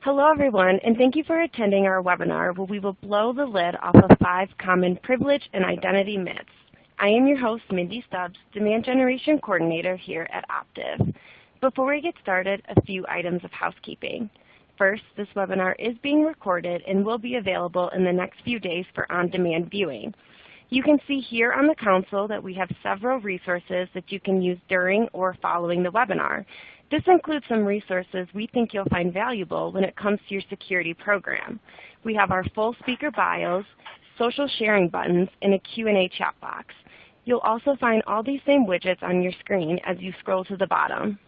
Hello everyone, and thank you for attending our webinar where we will blow the lid off of 5 common privilege and identity myths. I am your host, Mindy Stubbs, Demand Generation Coordinator here at Optiv. Before we get started, a few items of housekeeping. First, this webinar is being recorded and will be available in the next few days for on-demand viewing. You can see here on the console that we have several resources that you can use during or following the webinar. This includes some resources we think you'll find valuable when it comes to your security program. We have our full speaker bios, social sharing buttons, and a Q&A chat box. You'll also find all these same widgets on your screen as you scroll to the bottom.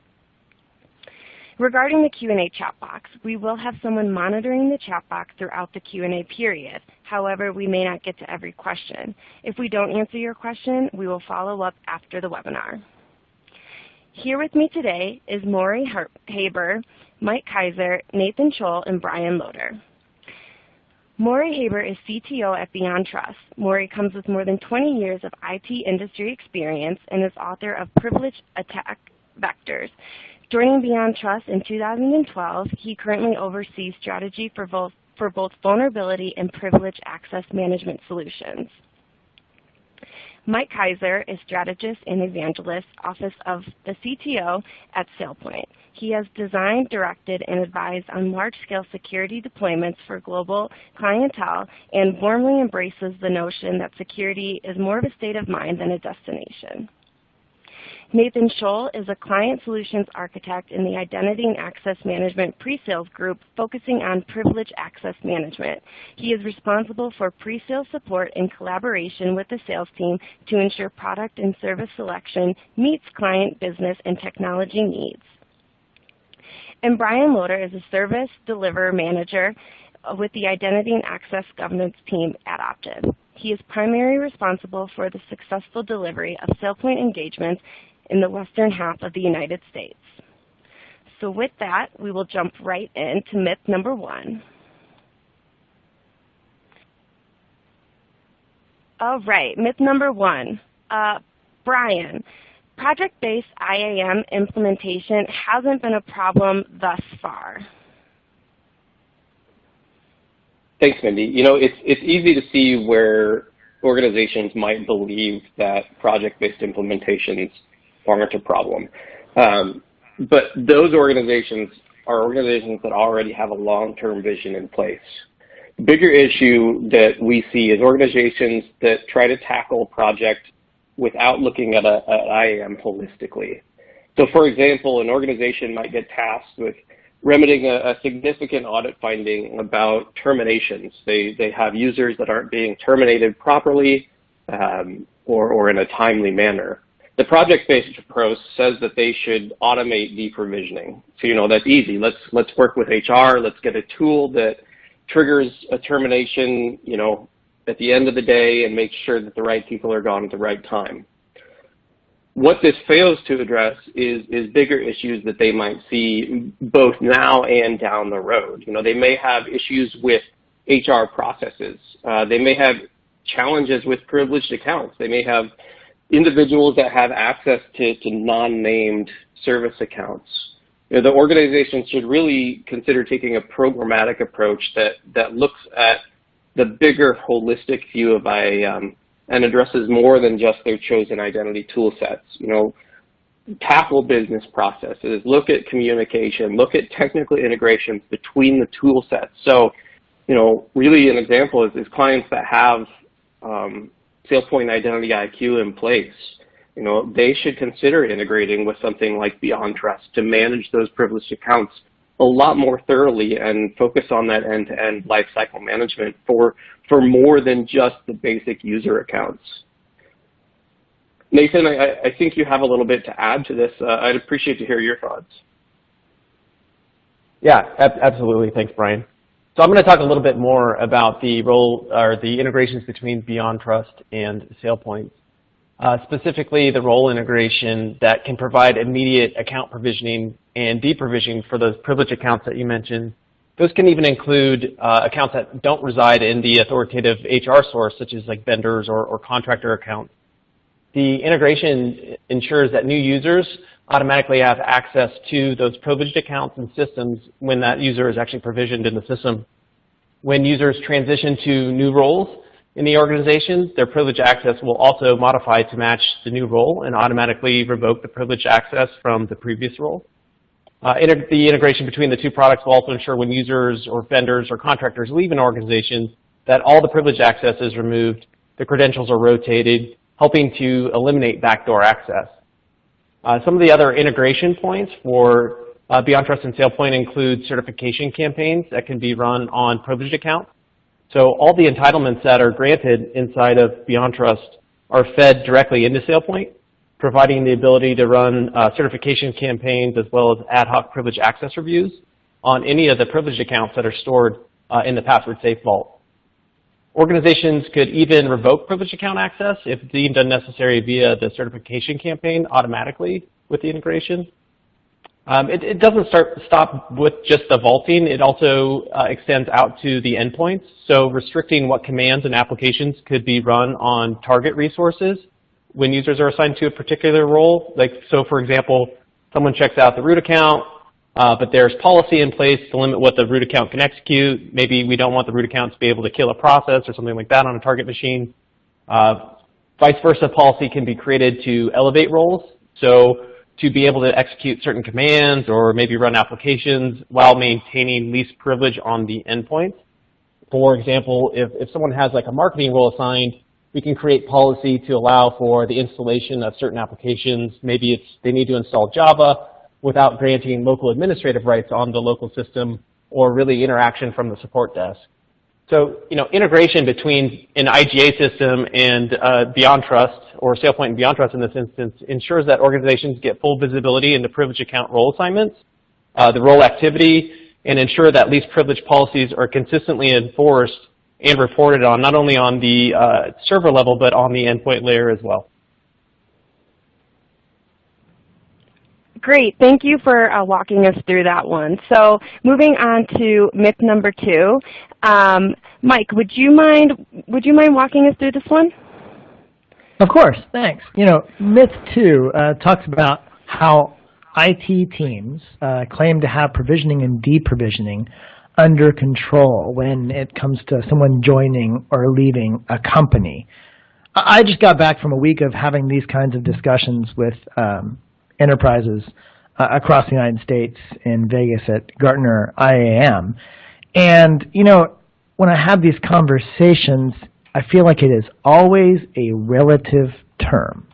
Regarding the Q&A chat box, we will have someone monitoring the chat box throughout the Q&A period. However, we may not get to every question. If we don't answer your question, we will follow up after the webinar. Here with me today is Maury Haber, Mike Kaiser, Nathan Scholl, and Brian Loader. Maury Haber is CTO at BeyondTrust. Maury comes with more than 20 years of IT industry experience and is author of Privileged Attack Vectors. Joining BeyondTrust in 2012, he currently oversees strategy for both vulnerability and privilege access management solutions. Mike Kaiser is strategist and evangelist, Office of the CTO at SailPoint. He has designed, directed, and advised on large-scale security deployments for global clientele and warmly embraces the notion that security is more of a state of mind than a destination. Nathan Scholl is a client solutions architect in the Identity and Access Management pre-sales group focusing on privilege access management. He is responsible for pre-sales support in collaboration with the sales team to ensure product and service selection meets client business and technology needs. And Brian Loader is a service delivery manager with the Identity and Access Governance team at Optiv. He is primarily responsible for the successful delivery of SailPoint engagements in the western half of the United States. So with that, we will jump right into myth number 1. All right, myth number 1. Brian, project-based IAM implementation hasn't been a problem thus far. Thanks, Mindy. You know, it's easy to see where organizations might believe that project-based implementations aren't a problem. But those organizations are organizations that already have a long-term vision in place. The bigger issue that we see is organizations that try to tackle a project without looking at IAM holistically. So for example, an organization might get tasked with remedying a significant audit finding about terminations. They have users that aren't being terminated properly or in a timely manner. The project-based approach says that they should automate deprovisioning. So, you know, that's easy. Let's work with HR. Let's get a tool that triggers a termination, you know, at the end of the day and make sure that the right people are gone at the right time. What this fails to address is bigger issues that they might see both now and down the road. You know, they may have issues with HR processes. They may have challenges with privileged accounts. They may have individuals that have access to non-named service accounts. You know, the organization should really consider taking a programmatic approach that looks at the bigger holistic view of IAM and addresses more than just their chosen identity tool sets. You know, tackle business processes, look at communication, look at technical integrations between the tool sets. So, you know, really an example is clients that have SailPoint Identity IQ in place. You know, they should consider integrating with something like BeyondTrust to manage those privileged accounts a lot more thoroughly and focus on that end-to-end lifecycle management for more than just the basic user accounts. Nathan, I think you have a little bit to add to this. I'd appreciate to hear your thoughts. Yeah, absolutely. Thanks, Brian. So I'm going to talk a little bit more about the role or the integrations between BeyondTrust and SailPoint. Specifically, the role integration that can provide immediate account provisioning and deprovisioning for those privileged accounts that you mentioned. Those can even include accounts that don't reside in the authoritative HR source, such as like vendors or contractor accounts. The integration ensures that new users automatically have access to those privileged accounts and systems when that user is actually provisioned in the system. When users transition to new roles in the organization, their privilege access will also modify to match the new role and automatically revoke the privilege access from the previous role. The integration between the two products will also ensure when users or vendors or contractors leave an organization that all the privilege access is removed, the credentials are rotated, helping to eliminate backdoor access. Some of the other integration points for BeyondTrust and SailPoint include certification campaigns that can be run on privileged accounts. So all the entitlements that are granted inside of BeyondTrust are fed directly into SailPoint, providing the ability to run certification campaigns as well as ad hoc privilege access reviews on any of the privileged accounts that are stored in the password safe vault. Organizations could even revoke privileged account access if deemed unnecessary via the certification campaign automatically with the integration. It doesn't stop with just the vaulting. It also extends out to the endpoints, so restricting what commands and applications could be run on target resources when users are assigned to a particular role. Like, so for example, someone checks out the root account, but there's policy in place to limit what the root account can execute. Maybe we don't want the root account to be able to kill a process or something like that on a target machine. Vice versa policy can be created to elevate roles. So to be able to execute certain commands or maybe run applications while maintaining least privilege on the endpoint. For example, if someone has like a marketing role assigned, we can create policy to allow for the installation of certain applications. Maybe they need to install Java without granting local administrative rights on the local system or really interaction from the support desk. So, integration between an IGA system and BeyondTrust, or SailPoint and BeyondTrust in this instance, ensures that organizations get full visibility into privilege account role assignments, the role activity, and ensure that least privilege policies are consistently enforced and reported on, not only on the server level, but on the endpoint layer as well. Great, thank you for walking us through that one. So moving on to myth number 2, Mike, would you mind walking us through this one? Of course, thanks. Myth 2 talks about how IT teams claim to have provisioning and deprovisioning under control when it comes to someone joining or leaving a company. I just got back from a week of having these kinds of discussions with enterprises across the United States in Vegas at Gartner IAM. And, when I have these conversations, I feel like it is always a relative term.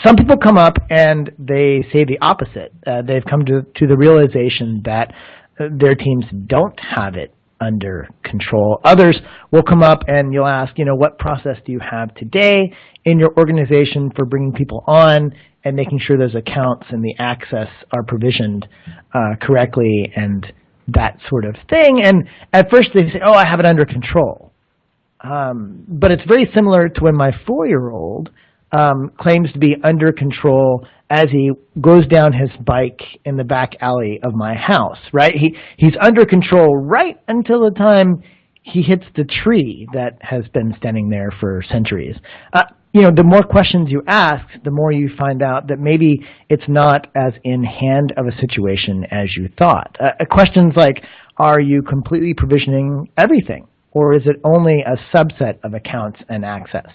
Some people come up and they say the opposite. They've come to the realization that their teams don't have it under control. Others will come up and you'll ask, what process do you have today in your organization for bringing people on and making sure those accounts and the access are provisioned correctly and that sort of thing. And at first they say, oh, I have it under control. But it's very similar to when my 4-year-old claims to be under control as he goes down his bike in the back alley of my house, right? He's under control right until the time he hits the tree that has been standing there for centuries. The more questions you ask, the more you find out that maybe it's not as in hand of a situation as you thought. Questions like, are you completely provisioning everything? Or is it only a subset of accounts and access?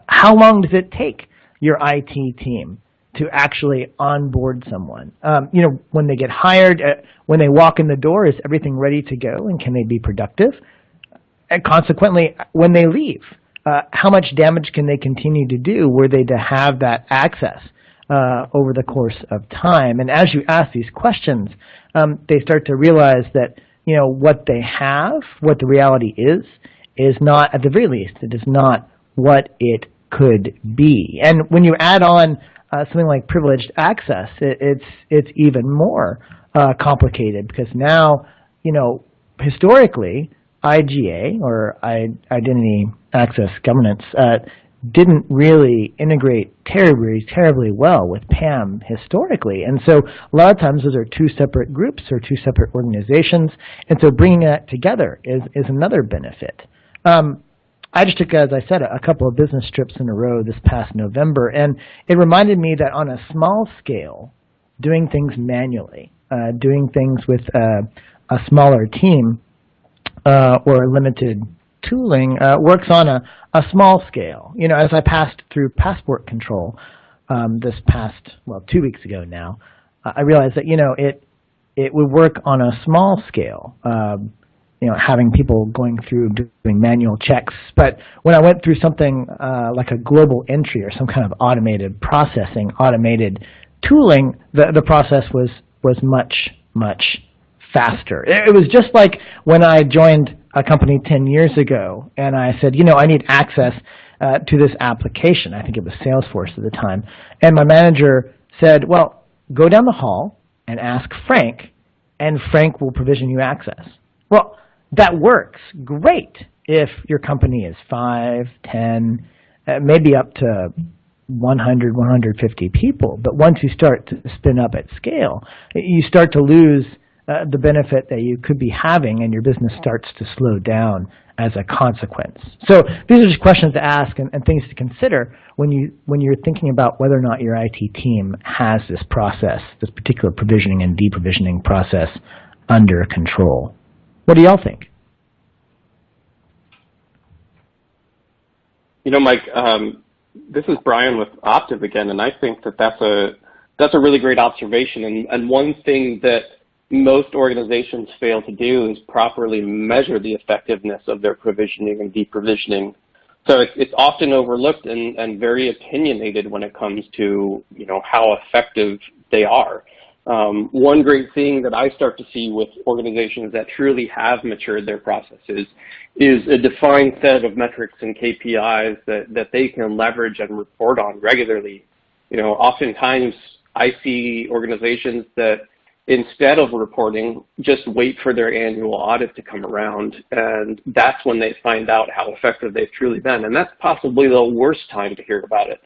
How long does it take your IT team to actually onboard someone? When they get hired, when they walk in the door, is everything ready to go and can they be productive? And consequently, when they leave, how much damage can they continue to do were they to have that access over the course of time? And as you ask these questions, they start to realize that what they have, what the reality is not, at the very least, it is not what it could be. And when you add on something like privileged access, it's even more complicated because now, historically, IGA, or Identity Access Governance, didn't really integrate terribly well with PAM historically. And so a lot of times those are two separate groups or two separate organizations. And so bringing that together is another benefit. I just took, as I said, a couple of business trips in a row this past November, and it reminded me that on a small scale, doing things manually, doing things with a smaller team or limited tooling works on a small scale. You know, as I passed through passport control this past, 2 weeks ago now, I realized that, you know, it would work on a small scale, you know, having people going through doing manual checks. But when I went through something like a global entry or some kind of automated processing, automated tooling, the process was much, much faster. It was just like when I joined a company 10 years ago and I said, you know, I need access to this application. I think it was Salesforce at the time. And my manager said, well, go down the hall and ask Frank, and Frank will provision you access. Well, that works great if your company is 5, 10, maybe up to 100, 150 people. But once you start to spin up at scale, you start to lose the benefit that you could be having, and your business starts to slow down as a consequence. So these are just questions to ask and things to consider when you're thinking about whether or not your IT team has this process, this particular provisioning and deprovisioning process under control. What do y'all think? You know, Mike, this is Brian with Optiv again, and I think that that's a really great observation. And one thing that most organizations fail to do is properly measure the effectiveness of their provisioning and deprovisioning. So it's often overlooked and very opinionated when it comes to, you know, how effective they are. One great thing that I start to see with organizations that truly have matured their processes is a defined set of metrics and KPIs that they can leverage and report on regularly. You know, oftentimes I see organizations that instead of reporting, just wait for their annual audit to come around, and that's when they find out how effective they've truly been. And that's possibly the worst time to hear about it.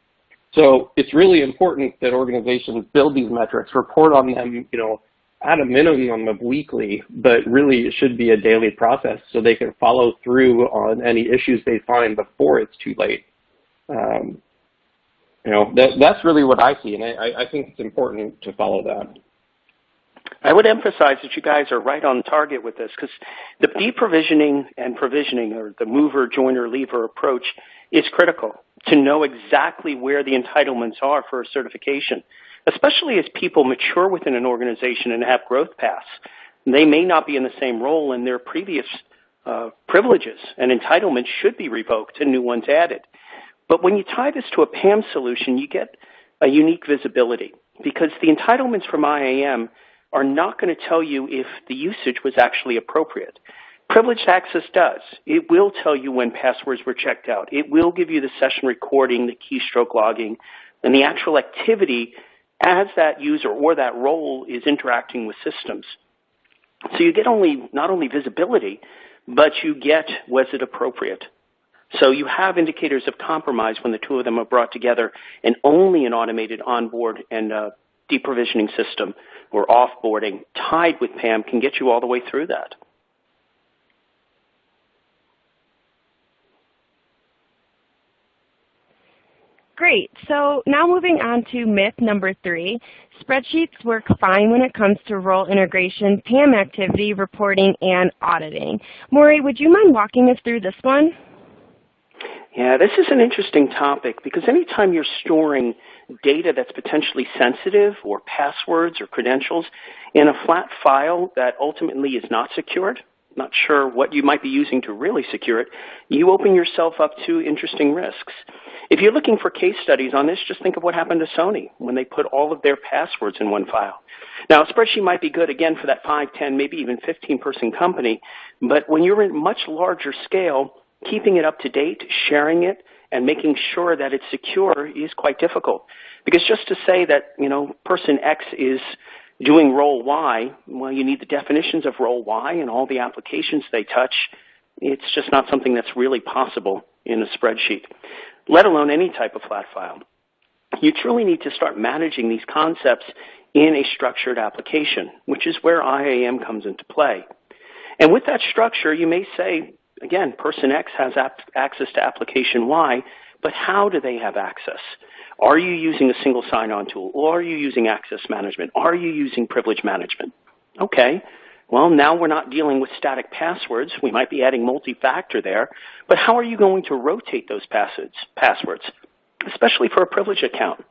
So it's really important that organizations build these metrics, report on them, you know, at a minimum of weekly, but really it should be a daily process so they can follow through on any issues they find before it's too late. You know, that's really what I see, and I think it's important to follow that. I would emphasize that you guys are right on target with this, because the deprovisioning and provisioning, or the mover, joiner, leaver approach, is critical to know exactly where the entitlements are for a certification, especially as people mature within an organization and have growth paths. They may not be in the same role, and their previous privileges and entitlements should be revoked and new ones added. But when you tie this to a PAM solution, you get a unique visibility, because the entitlements from IAM are not going to tell you if the usage was actually appropriate. Privileged access does. It will tell you when passwords were checked out. It will give you the session recording, the keystroke logging, and the actual activity as that user or that role is interacting with systems. So you get not only visibility, but you get, was it appropriate? So you have indicators of compromise when the two of them are brought together, and only an automated onboard and deprovisioning system or offboarding tied with PAM can get you all the way through that. Great. So now moving on to myth number 3. Spreadsheets work fine when it comes to role integration, PAM activity, reporting, and auditing. Maury, would you mind walking us through this one? Yeah, this is an interesting topic, because anytime you're storing data that's potentially sensitive, or passwords or credentials, in a flat file that ultimately is not secured, not sure what you might be using to really secure it, you open yourself up to interesting risks. If you're looking for case studies on this, just think of what happened to Sony when they put all of their passwords in one file. Now, a spreadsheet might be good, again, for that 5, 10, maybe even 15-person company, but when you're in much larger scale, keeping it up to date, sharing it, and making sure that it's secure is quite difficult. Because just to say that, you know, person X is doing role Y, well, you need the definitions of role Y and all the applications they touch. It's just not something that's really possible in a spreadsheet, let alone any type of flat file. You truly need to start managing these concepts in a structured application, which is where IAM comes into play. And with that structure, you may say, again, person X has access to application Y, but how do they have access? Are you using a single sign-on tool? Or are you using access management? Are you using privilege management? Okay, well, now we're not dealing with static passwords. We might be adding multi-factor there, but how are you going to rotate those passwords, especially for a privilege account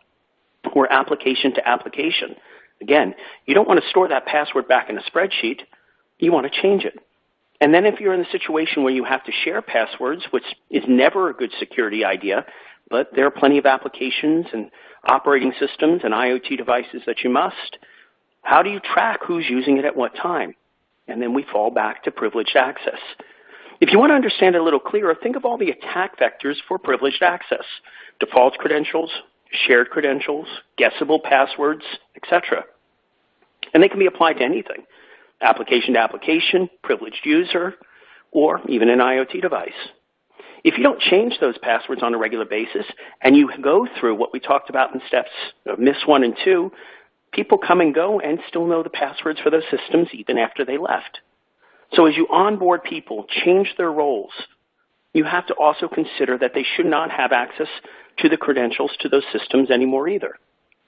or application to application? Again, you don't want to store that password back in a spreadsheet. You want to change it. And then if you're in a situation where you have to share passwords, which is never a good security idea, but there are plenty of applications and operating systems and IoT devices that you must, how do you track who's using it at what time? And then we fall back to privileged access. If you want to understand it a little clearer, think of all the attack vectors for privileged access: default credentials, shared credentials, guessable passwords, etc. And they can be applied to anything: application to application, privileged user, or even an IoT device. If you don't change those passwords on a regular basis and you go through what we talked about in steps of MIS 1 and 2, people come and go and still know the passwords for those systems even after they left. So as you onboard people, change their roles, you have to also consider that they should not have access to the credentials to those systems anymore either.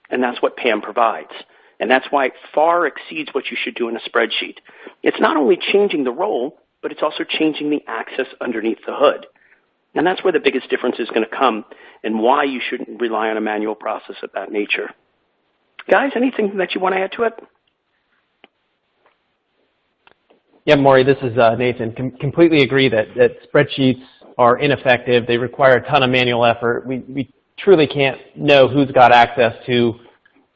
And that's what PAM provides. And that's why it far exceeds what you should do in a spreadsheet. It's not only changing the role, but it's also changing the access underneath the hood. And that's where the biggest difference is going to come and why you shouldn't rely on a manual process of that nature. Guys, anything that you want to add to it? Yeah, Maury, this is Nathan. Completely agree that spreadsheets are ineffective. They require a ton of manual effort. We truly can't know who's got access to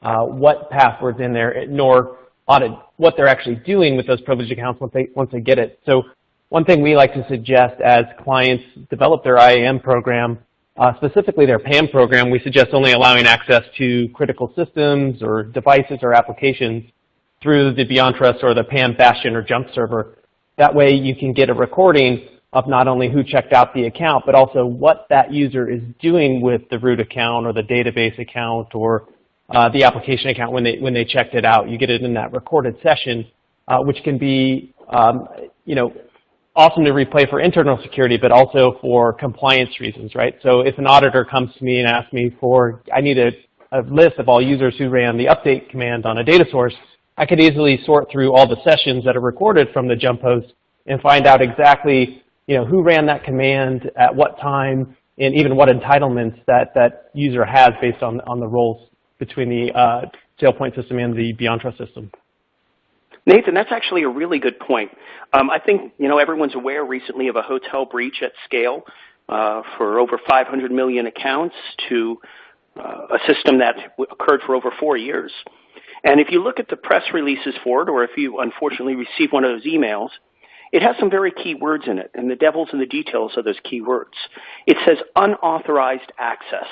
what passwords in there, nor audit what they're actually doing with those privileged accounts once they get it. So one thing we like to suggest as clients develop their IAM program, specifically their PAM program, we suggest only allowing access to critical systems or devices or applications through the BeyondTrust or the PAM Bastion or Jump server. That way you can get a recording of not only who checked out the account, but also what that user is doing with the root account or the database account or the application account when they checked it out. You get it in that recorded session, which can be awesome to replay for internal security, but also for compliance reasons, right? So if an auditor comes to me and asks me I need a list of all users who ran the update command on a data source, I could easily sort through all the sessions that are recorded from the jump host and find out exactly who ran that command at what time and even what entitlements that user has based on the roles between the SailPoint system and the BeyondTrust system. Nathan, that's actually a really good point. I think everyone's aware recently of a hotel breach at scale for over 500 million accounts to a system that occurred for over 4 years. And if you look at the press releases for it, or if you unfortunately receive one of those emails, it has some very key words in it, and the devil's in the details of those key words. It says unauthorized access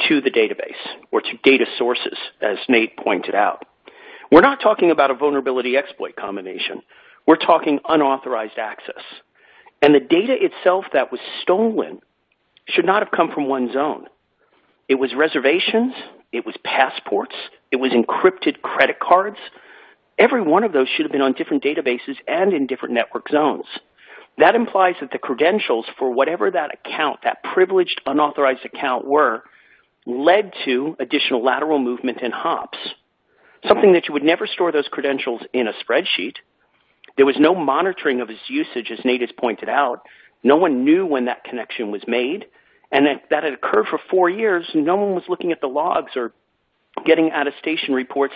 to the database or to data sources, as Nate pointed out. We're not talking about a vulnerability exploit combination. We're talking unauthorized access. And the data itself that was stolen should not have come from one zone. It was reservations, it was passports, it was encrypted credit cards. Every one of those should have been on different databases and in different network zones. That implies that the credentials for whatever that account, that privileged unauthorized account were, led to additional lateral movement and hops. Something that you would never store those credentials in a spreadsheet. There was no monitoring of his usage, as Nate has pointed out. No one knew when that connection was made. And that had occurred for 4 years. No one was looking at the logs or getting attestation reports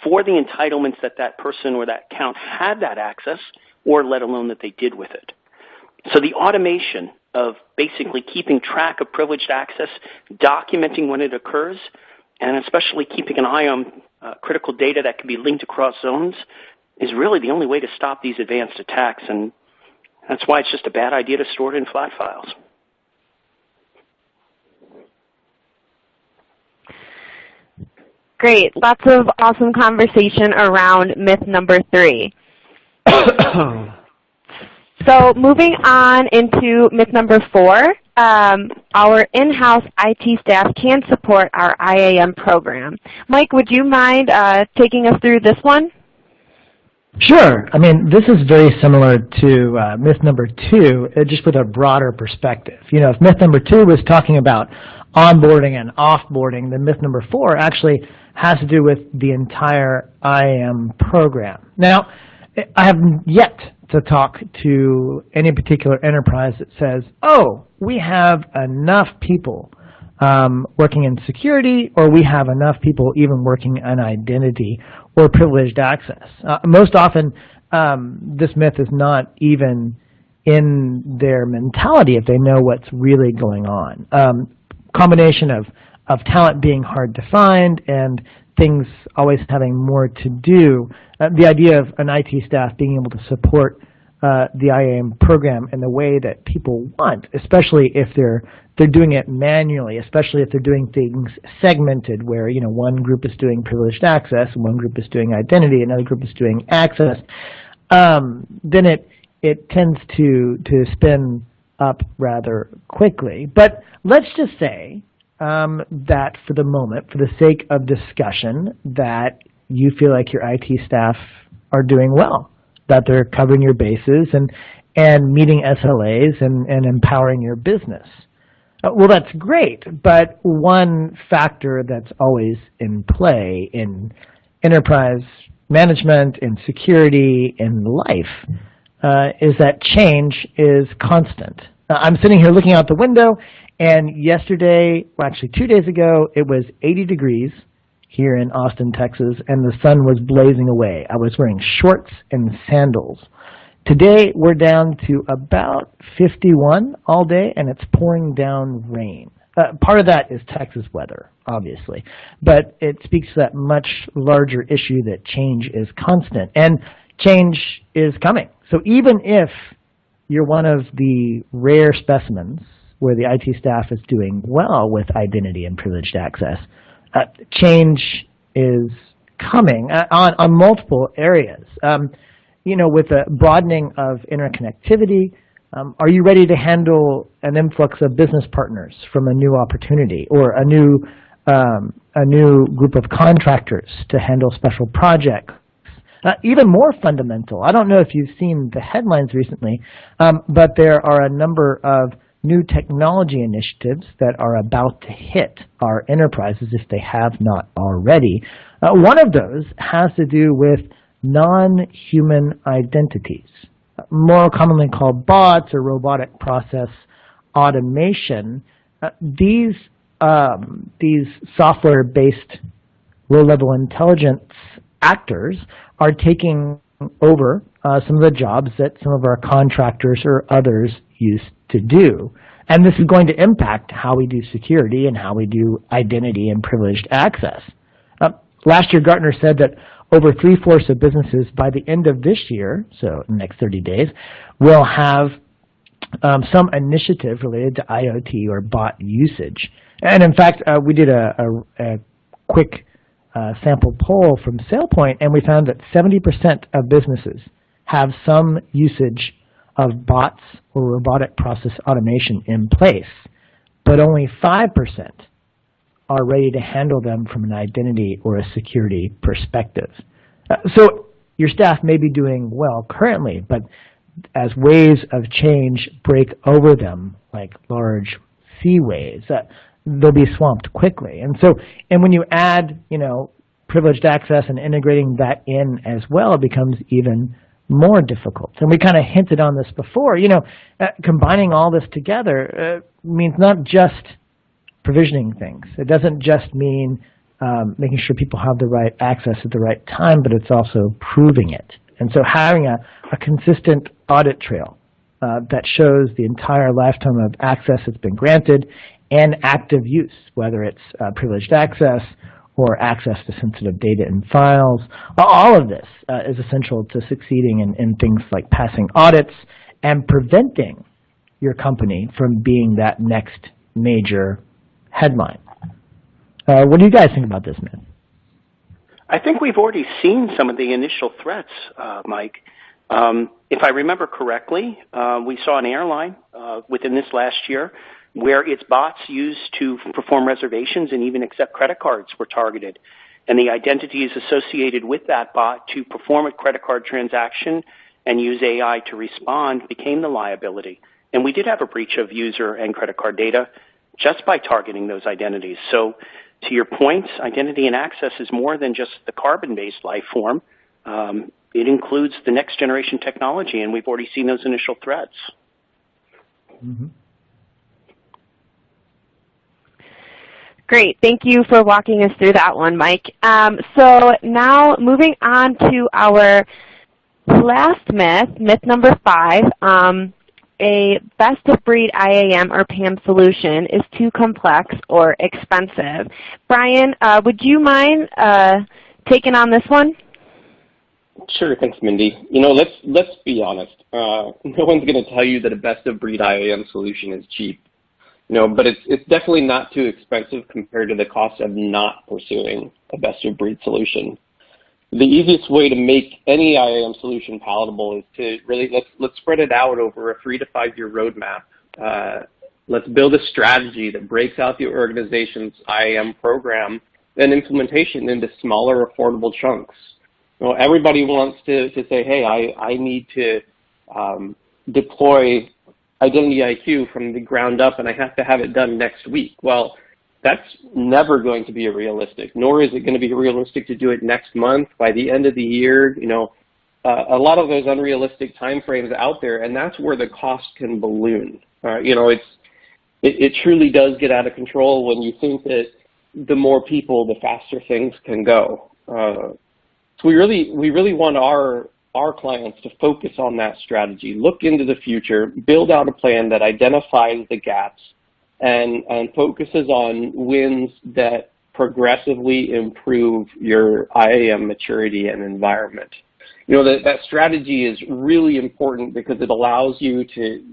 for the entitlements that person or that account had that access, or let alone that they did with it. So the automation of basically keeping track of privileged access, documenting when it occurs, and especially keeping an eye on critical data that can be linked across zones is really the only way to stop these advanced attacks. And that's why it's just a bad idea to store it in flat files. Great. Lots of awesome conversation around myth number 3. So moving on into myth number 4, our in-house IT staff can support our IAM program. Mike, would you mind taking us through this one? Sure. I mean, this is very similar to myth number 2, just with a broader perspective. If myth number 2 was talking about onboarding and offboarding, the myth number 4 actually has to do with the entire IAM program. Now, I have yet to talk to any particular enterprise that says, oh, we have enough people working in security, or we have enough people even working on identity or privileged access. Most often, this myth is not even in their mentality if they know what's really going on. Combination of talent being hard to find and things always having more to do. The idea of an IT staff being able to support the IAM program in the way that people want, especially if they're doing it manually, especially if they're doing things segmented where, you know, one group is doing privileged access, one group is doing identity, another group is doing access, then it tends to spin up rather quickly. But let's just say that for the moment, for the sake of discussion, that you feel like your IT staff are doing well, that they're covering your bases and meeting SLAs and empowering your business. Well, that's great, but one factor that's always in play in enterprise management, in security, in life, is that change is constant. I'm sitting here looking out the window, and yesterday, well, actually 2 days ago, it was 80 degrees here in Austin, Texas, and the sun was blazing away. I was wearing shorts and sandals. Today, we're down to about 51 all day, and it's pouring down rain. Part of that is Texas weather, obviously, but it speaks to that much larger issue that change is constant, and change is coming. So even if you're one of the rare specimens where the IT staff is doing well with identity and privileged access, change is coming on multiple areas. You know, with a broadening of interconnectivity, are you ready to handle an influx of business partners from a new opportunity, or a new group of contractors to handle special projects? Even more fundamental, I don't know if you've seen the headlines recently, but there are a number of new technology initiatives that are about to hit our enterprises if they have not already. One of those has to do with non-human identities, more commonly called bots or robotic process automation. These software-based low-level intelligence actors are taking over some of the jobs that some of our contractors or others used to do. And this is going to impact how we do security and how we do identity and privileged access. Last year, Gartner said that over 3/4 of businesses by the end of this year, so in the next 30 days, will have some initiative related to IoT or bot usage. And in fact, we did a quick sample poll from SailPoint, and we found that 70% of businesses have some usage of bots or robotic process automation in place, but only 5% are ready to handle them from an identity or a security perspective. So your staff may be doing well currently, but as waves of change break over them like large sea waves, they'll be swamped quickly. And when you add, you know, privileged access and integrating that in as well, it becomes even more difficult. And we kind of hinted on this before. You know, combining all this together means not just provisioning things. It doesn't just mean making sure people have the right access at the right time, but it's also proving it. And so having a consistent audit trail that shows the entire lifetime of access that's been granted and active use, whether it's privileged access or access to sensitive data and files. All of this is essential to succeeding in things like passing audits and preventing your company from being that next major headline. What do you guys think about this, man? I think we've already seen some of the initial threats, Mike. If I remember correctly, we saw an airline within this last year where its bots used to perform reservations and even accept credit cards were targeted. And the identities associated with that bot to perform a credit card transaction and use AI to respond became the liability. And we did have a breach of user and credit card data. just by targeting those identities. So to your point, identity and access is more than just the carbon-based life form. It includes the next generation technology, and we've already seen those initial threats. Mm-hmm. Great. Thank you for walking us through that one, Mike. So now moving on to our last myth, myth number 5. A best-of-breed IAM or PAM solution is too complex or expensive. Brian, would you mind taking on this one? Sure, thanks, Mindy. You know, let's be honest. No one's going to tell you that a best-of-breed IAM solution is cheap. You know, but it's definitely not too expensive compared to the cost of not pursuing a best-of-breed solution. The easiest way to make any IAM solution palatable is to really let's spread it out over a 3 to 5 year roadmap. Let's build a strategy that breaks out the organization's IAM program and implementation into smaller, affordable chunks. You know, everybody wants to say, hey, I need to deploy Identity IQ from the ground up, and I have to have it done next week. Well, that's never going to be realistic, nor is it going to be realistic to do it next month, by the end of the year. You know, a lot of those unrealistic timeframes out there, and that's where the cost can balloon. You know, it truly does get out of control when you think that the more people, the faster things can go. So we really want our clients to focus on that strategy, look into the future, build out a plan that identifies the gaps, and focuses on wins that progressively improve your IAM maturity and environment. You know, that strategy is really important because it allows you to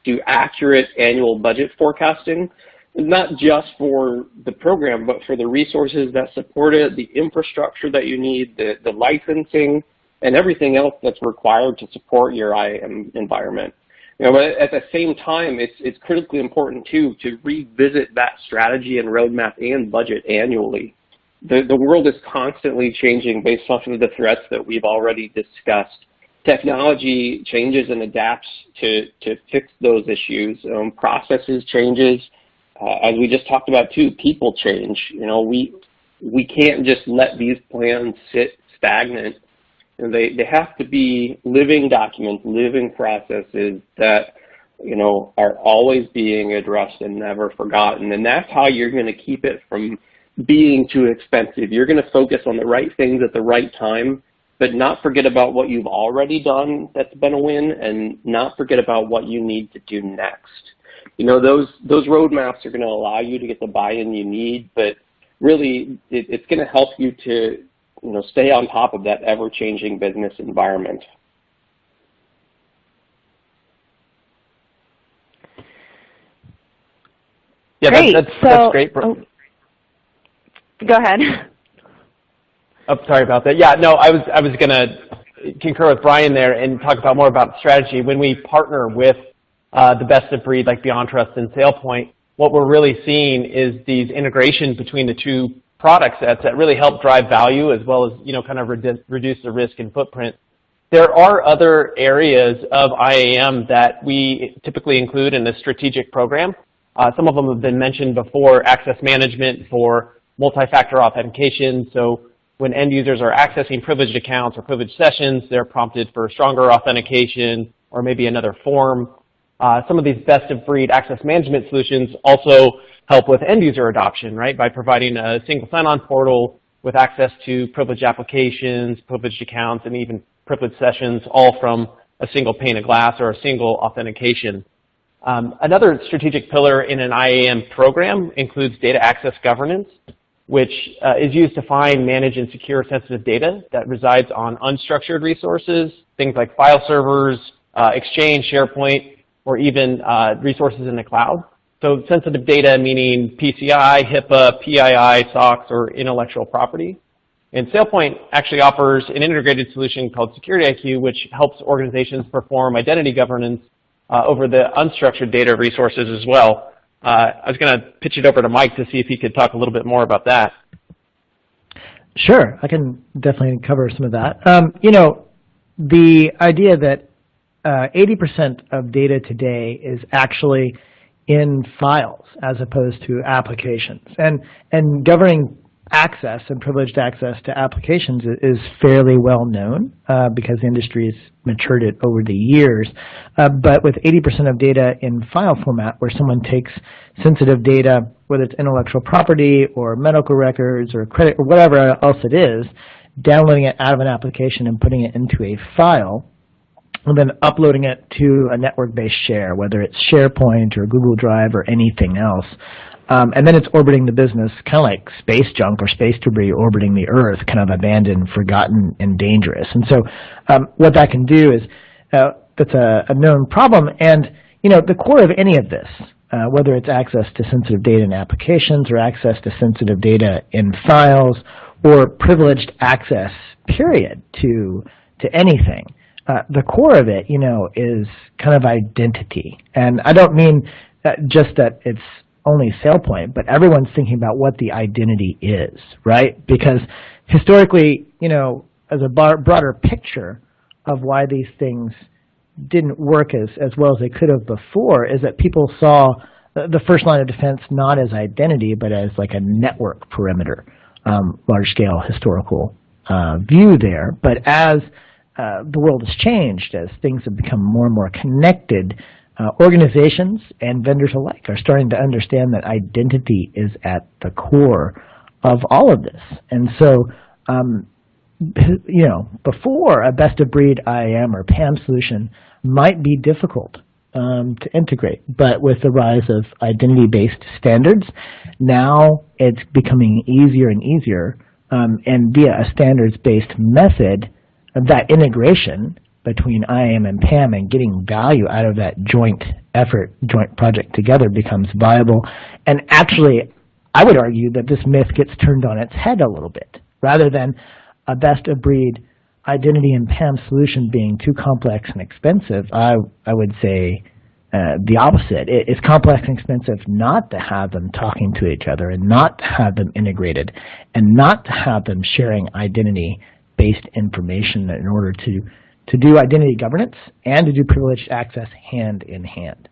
do accurate annual budget forecasting, not just for the program, but for the resources that support it, the infrastructure that you need, the licensing, and everything else that's required to support your IAM environment. You know, but at the same time, it's critically important too to revisit that strategy and roadmap and budget annually. The world is constantly changing based off of the threats that we've already discussed. Technology changes and adapts to fix those issues. Processes changes, as we just talked about too. People change. You know, we can't just let these plans sit stagnant. And they have to be living documents, living processes that, you know, are always being addressed and never forgotten. And that's how you're going to keep it from being too expensive. You're going to focus on the right things at the right time, but not forget about what you've already done that's been a win, and not forget about what you need to do next. You know, those roadmaps are going to allow you to get the buy-in you need, but really it's going to help you to, you know, stay on top of that ever-changing business environment. Yeah, great. That's great. Oh, go ahead. Oh, sorry about that. Yeah, no, I was going to concur with Brian there and talk about more about strategy. When we partner with the best of breed like BeyondTrust and SailPoint, what we're really seeing is these integrations between the two product sets that really help drive value, as well as, you know, kind of reduce the risk and footprint. There are other areas of IAM that we typically include in a strategic program. Some of them have been mentioned before: access management for multi-factor authentication. So when end users are accessing privileged accounts or privileged sessions, they're prompted for stronger authentication or maybe another form. Some of these best-of-breed access management solutions also help with end-user adoption, right, by providing a single sign-on portal with access to privileged applications, privileged accounts, and even privileged sessions, all from a single pane of glass or a single authentication. Another strategic pillar in an IAM program includes data access governance, which is used to find, manage, and secure sensitive data that resides on unstructured resources, things like file servers, Exchange, SharePoint, or even resources in the cloud. So sensitive data meaning PCI, HIPAA, PII, SOX, or intellectual property. And SailPoint actually offers an integrated solution called Security IQ, which helps organizations perform identity governance over the unstructured data resources as well. I was going to pitch it over to Mike to see if he could talk a little bit more about that. Sure, I can definitely cover some of that. You know, the idea that 80% of data today is actually in files as opposed to applications. And governing access and privileged access to applications is fairly well known because the industry has matured it over the years. But with 80% of data in file format, where someone takes sensitive data, whether it's intellectual property or medical records or credit or whatever else it is, downloading it out of an application and putting it into a file, and then uploading it to a network-based share, whether it's SharePoint or Google Drive or anything else. And then it's orbiting the business, kind of like space junk or space debris orbiting the Earth, kind of abandoned, forgotten, and dangerous. And so what that can do is, that's a known problem. And the core of any of this, whether it's access to sensitive data in applications or access to sensitive data in files or privileged access, period, to anything, the core of it, is kind of identity. And I don't mean just that it's only SailPoint, but everyone's thinking about what the identity is, right? Because historically, as a broader picture of why these things didn't work as well as they could have before is that people saw the first line of defense not as identity, but as like a network perimeter, large-scale historical view there. But as the world has changed, as things have become more and more connected, organizations and vendors alike are starting to understand that identity is at the core of all of this. And so, before a best-of-breed IAM or PAM solution might be difficult to integrate, but with the rise of identity-based standards, now it's becoming easier and easier, and via a standards-based method, that integration between IAM and PAM and getting value out of that joint effort, joint project together becomes viable. And actually, I would argue that this myth gets turned on its head a little bit. Rather than a best-of-breed identity and PAM solution being too complex and expensive, I would say the opposite. It's complex and expensive not to have them talking to each other and not to have them integrated and not to have them sharing identity-based information in order to do identity governance and to do privileged access hand in hand.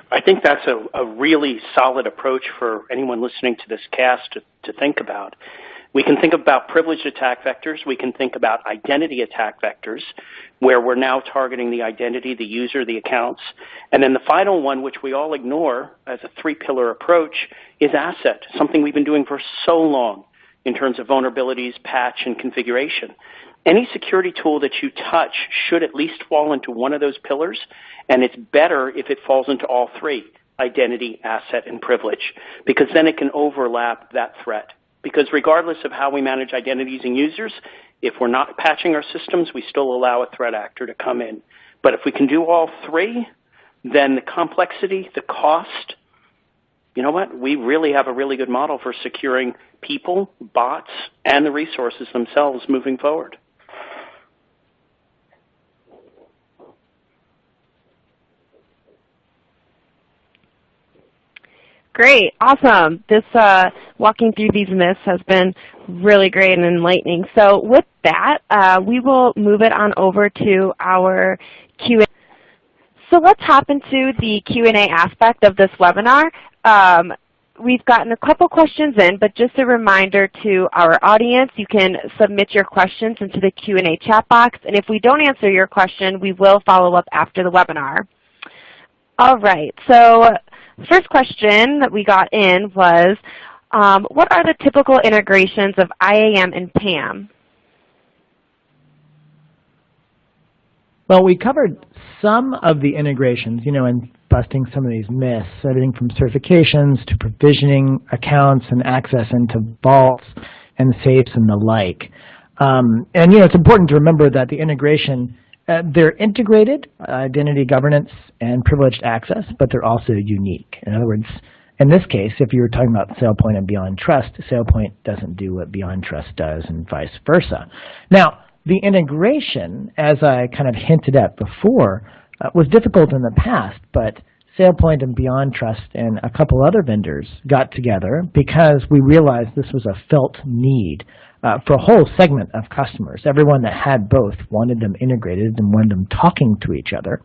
I think that's a really solid approach for anyone listening to this cast to think about. We can think about privileged attack vectors. We can think about identity attack vectors, where we're now targeting the identity, the user, the accounts. And then the final one, which we all ignore as a three-pillar approach, is asset, something we've been doing for so long in terms of vulnerabilities, patch, and configuration. Any security tool that you touch should at least fall into one of those pillars, and it's better if it falls into all three, identity, asset, and privilege, because then it can overlap that threat. Because regardless of how we manage identities and users, if we're not patching our systems, we still allow a threat actor to come in. But if we can do all three, then the complexity, the cost, you know what? We really have a really good model for securing people, bots, and the resources themselves moving forward. Great, awesome. This walking through these myths has been really great and enlightening. So with that, we will move it on over to our Q&A. So let's hop into the Q&A aspect of this webinar. We've gotten a couple questions in, but just a reminder to our audience, you can submit your questions into the Q&A chat box, and if we don't answer your question, we will follow up after the webinar. All right, so first question that we got in was, what are the typical integrations of IAM and PAM? Well, we covered some of the integrations, in busting some of these myths, everything from certifications to provisioning accounts and access into vaults and safes and the like. And it's important to remember that the integration, they're integrated, identity governance and privileged access, but they're also unique. In other words, in this case, if you were talking about SailPoint and BeyondTrust, SailPoint doesn't do what BeyondTrust does and vice versa. Now, the integration, as I kind of hinted at before, was difficult in the past, but SailPoint and BeyondTrust and a couple other vendors got together because we realized this was a felt need for a whole segment of customers. Everyone that had both wanted them integrated and wanted them talking to each other.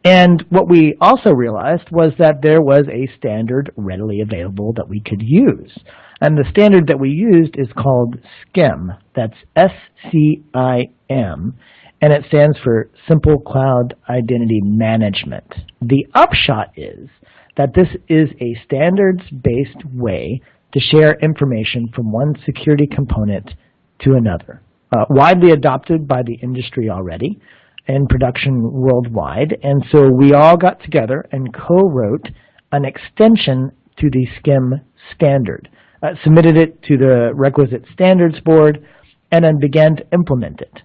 And what we also realized was that there was a standard readily available that we could use. And the standard that we used is called SCIM. That's S-C-I-M. And it stands for Simple Cloud Identity Management. The upshot is that this is a standards-based way to share information from one security component to another. Widely adopted by the industry already, in production worldwide, and so we all got together and co-wrote an extension to the SCIM standard, submitted it to the requisite standards board, and then began to implement it.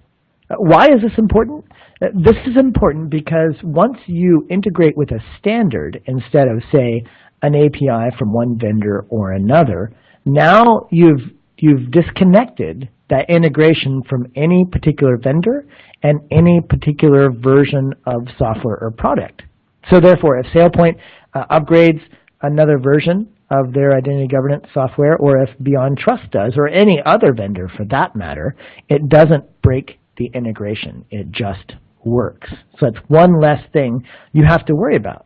Why is this important? This is important because once you integrate with a standard instead of, say, an API from one vendor or another, now you've disconnected that integration from any particular vendor and any particular version of software or product. So therefore, if SailPoint upgrades another version of their identity governance software, or if BeyondTrust does, or any other vendor for that matter, it doesn't break the integration. It just works. So it's one less thing you have to worry about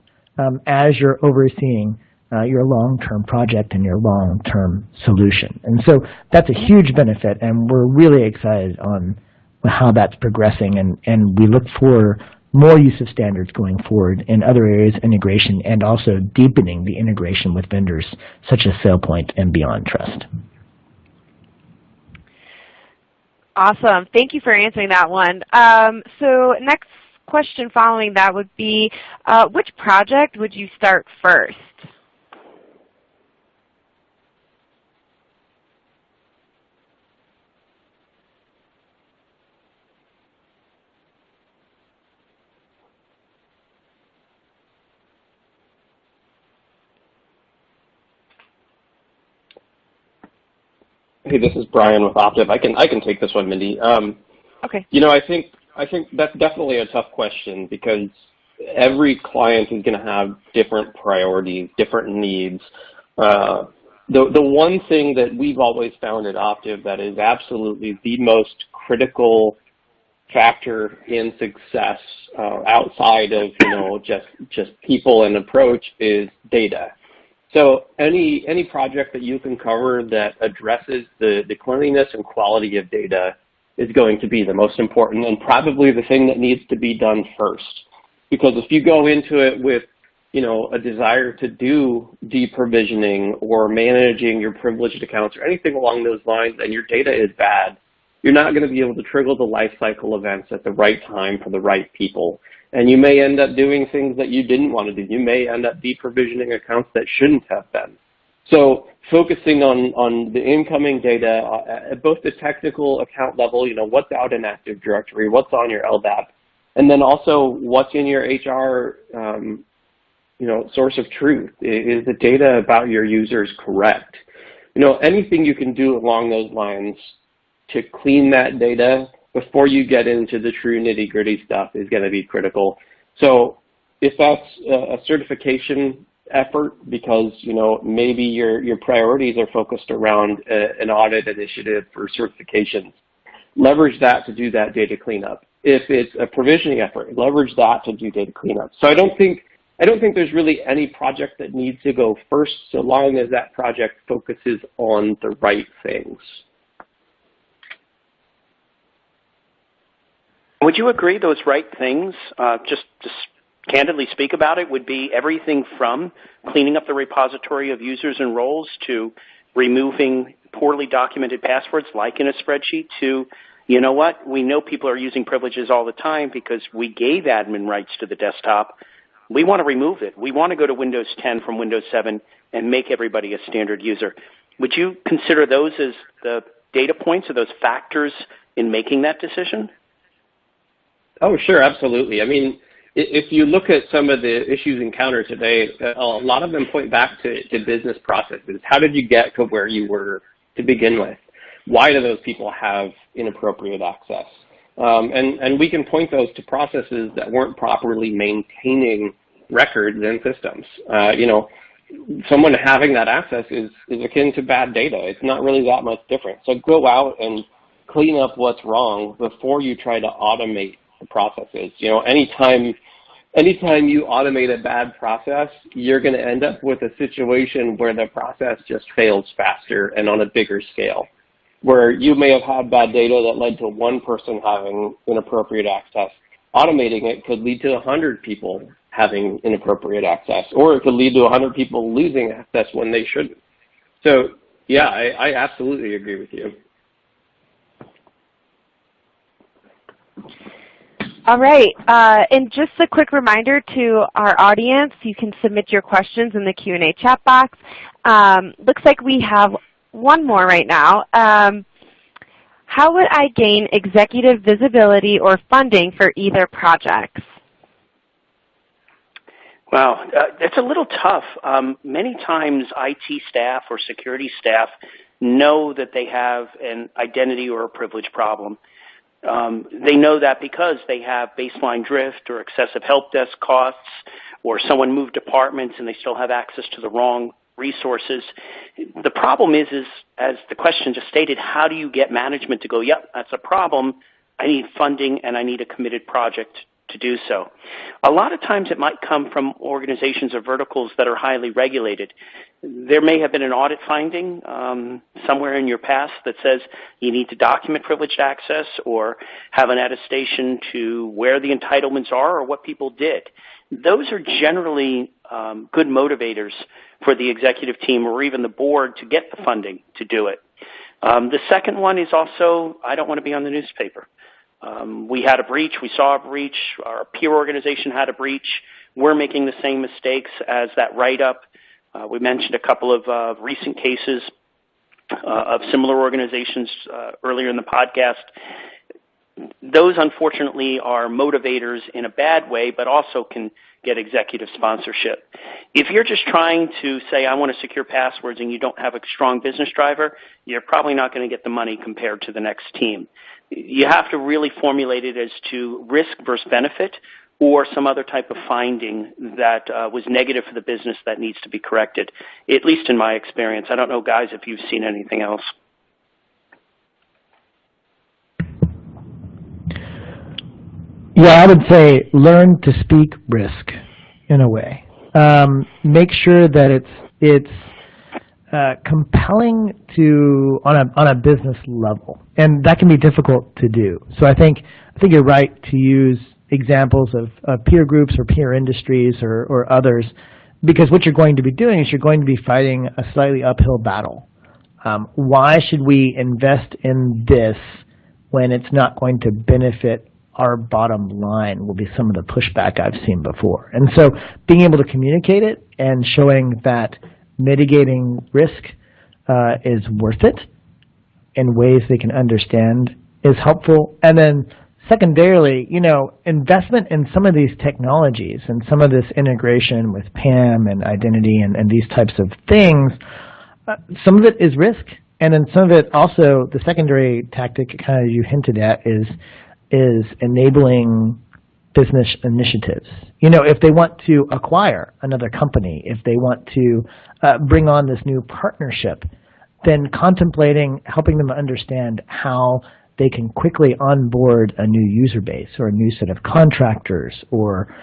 as you're overseeing your long-term project and your long-term solution. And so that's a huge benefit, and we're really excited on how that's progressing, and we look for more use of standards going forward in other areas of integration, and also deepening the integration with vendors such as SailPoint and BeyondTrust. Awesome. Thank you for answering that one. So next question following that would be, which project would you start first? Hey, this is Brian with Optiv. I can take this one, Mindy. Okay. You know, I think that's definitely a tough question because every client is going to have different priorities, different needs. The one thing that we've always found at Optiv that is absolutely the most critical factor in success outside of just people and approach is data. So any project that you can cover that addresses the cleanliness and quality of data is going to be the most important, and probably the thing that needs to be done first. Because if you go into it with a desire to do deprovisioning or managing your privileged accounts or anything along those lines, and your data is bad, you're not going to be able to trigger the life cycle events at the right time for the right people. And you may end up doing things that you didn't want to do. You may end up deprovisioning accounts that shouldn't have been. So focusing on the incoming data at both the technical account level, what's out in Active Directory, what's on your LDAP, and then also what's in your HR source of truth. Is the data about your users correct? Anything you can do along those lines to clean that data before you get into the true nitty-gritty stuff is going to be critical. So if that's a certification effort because, maybe your priorities are focused around an audit initiative for certifications, leverage that to do that data cleanup. If it's a provisioning effort, leverage that to do data cleanup. So I don't think there's really any project that needs to go first so long as that project focuses on the right things. Would you agree those right things, just candidly speak about it, would be everything from cleaning up the repository of users and roles to removing poorly documented passwords like in a spreadsheet to, you know what, we know people are using privileges all the time because we gave admin rights to the desktop. We want to remove it. We want to go to Windows 10 from Windows 7 and make everybody a standard user. Would you consider those as the data points or those factors in making that decision? Oh, sure, absolutely. I mean, if you look at some of the issues encountered today, a lot of them point back to business processes. How did you get to where you were to begin with? Why do those people have inappropriate access? And we can point those to processes that weren't properly maintaining records and systems. someone having that access is akin to bad data. It's not really that much different. So go out and clean up what's wrong before you try to automate the processes. You know, anytime you automate a bad process, you're going to end up with a situation where the process just fails faster and on a bigger scale, where you may have had bad data that led to one person having inappropriate access. Automating it could lead to 100 people having inappropriate access, or it could lead to 100 people losing access when they shouldn't. So, yeah, I absolutely agree with you. All right, and just a quick reminder to our audience, you can submit your questions in the Q&A chat box. Looks like we have one more right now. How would I gain executive visibility or funding for either projects? Wow, it's a little tough. Many times IT staff or security staff know that they have an identity or a privilege problem. They know that because they have baseline drift or excessive help desk costs, or someone moved departments and they still have access to the wrong resources. The problem is, as the question just stated, how do you get management to go, yep, that's a problem, I need funding and I need a committed project to do so? A lot of times it might come from organizations or verticals that are highly regulated. There may have been an audit finding somewhere in your past that says you need to document privileged access or have an attestation to where the entitlements are or what people did. Those are generally good motivators for the executive team or even the board to get the funding to do it. The second one is also, I don't want to be on the newspaper. We had a breach, we saw a breach, our peer organization had a breach. We're making the same mistakes as that write-up. We mentioned a couple of recent cases of similar organizations earlier in the podcast. Those, unfortunately, are motivators in a bad way, but also can get executive sponsorship. If you're just trying to say, I want to secure passwords, and you don't have a strong business driver, you're probably not going to get the money compared to the next team. You have to really formulate it as to risk versus benefit or some other type of finding that was negative for the business that needs to be corrected, at least in my experience. I don't know, guys, if you've seen anything else. Yeah, I would say learn to speak risk in a way. Make sure that it's compelling to on a business level, and that can be difficult to do. So I think you're right to use examples of peer groups or peer industries or others, because what you're going to be doing is you're going to be fighting a slightly uphill battle. Why should we invest in this when it's not going to benefit our bottom line will be some of the pushback I've seen before. And so being able to communicate it and showing that mitigating risk is worth it in ways they can understand is helpful. And then secondarily, investment in some of these technologies and some of this integration with PAM and identity and these types of things, some of it is risk. And then some of it also, the secondary tactic kind of you hinted at is enabling business initiatives. If they want to acquire another company, if they want to bring on this new partnership, then contemplating helping them understand how they can quickly onboard a new user base or a new set of contractors or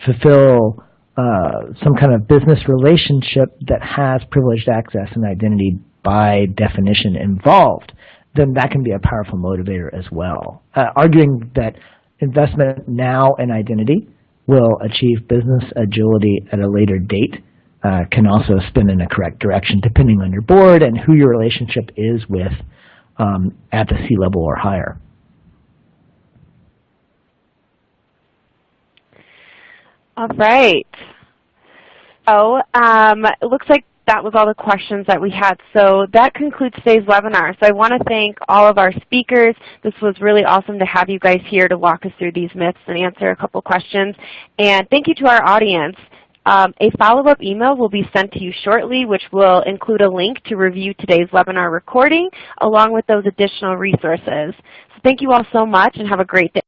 fulfill some kind of business relationship that has privileged access and identity by definition involved, then that can be a powerful motivator as well. Arguing that investment now in identity will achieve business agility at a later date can also spin in a correct direction depending on your board and who your relationship is with at the C-level or higher. All right. So it looks like that was all the questions that we had. So that concludes today's webinar. So I want to thank all of our speakers. This was really awesome to have you guys here to walk us through these myths and answer a couple questions. And thank you to our audience. A follow-up email will be sent to you shortly, which will include a link to review today's webinar recording along with those additional resources. So thank you all so much and have a great day.